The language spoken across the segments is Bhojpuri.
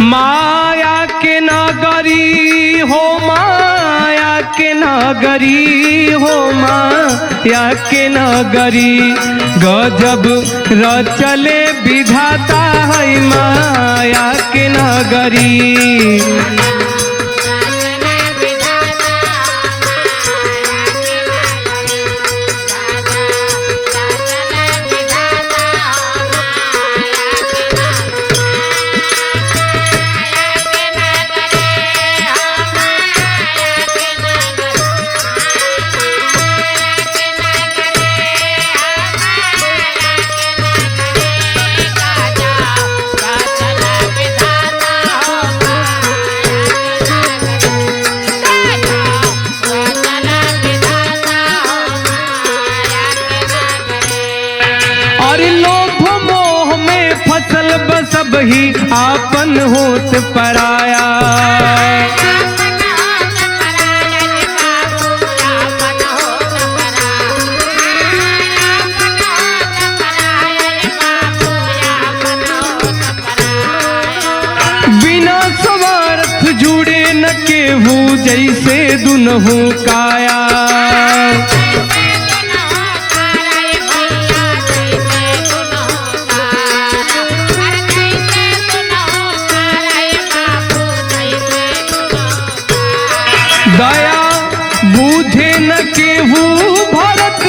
माया के नगरी हो, माया के नगरी हो, माया के नगरी गजब रचले विधाता है माया के नगरी। सब ही आपन होत पराया, बिना स्वार्थ जुड़े न केहू जैसे दुनहु काया। दया बूझे न केहू भरत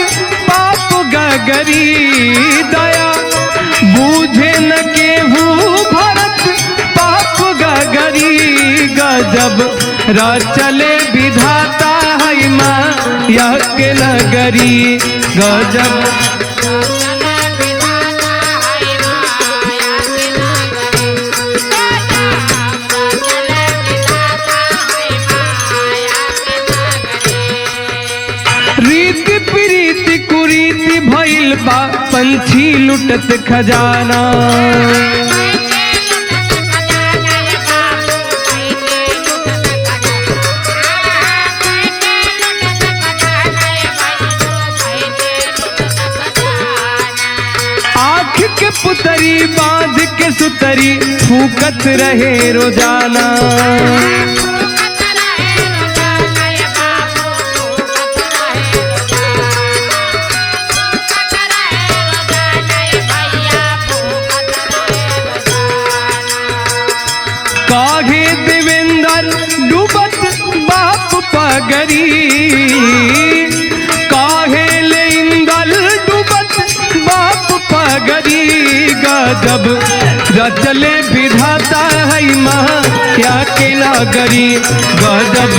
पाप गगरी, दया बूझे न केहू भरत पाप गगरी गजब रचले विधाता है माया के नगरी गजब। रीति प्रीति कुरीति भइल बा पंछी लुटत खजाना, आँख के पुतरी बांध के सुतरी फूकत रहे रोजाना। काहे देवेंद्र डूबत बाप पगरी, काहे लेंदल डूबत बाप पगरी गजब रचले विधाता है माया के नगरी गजब।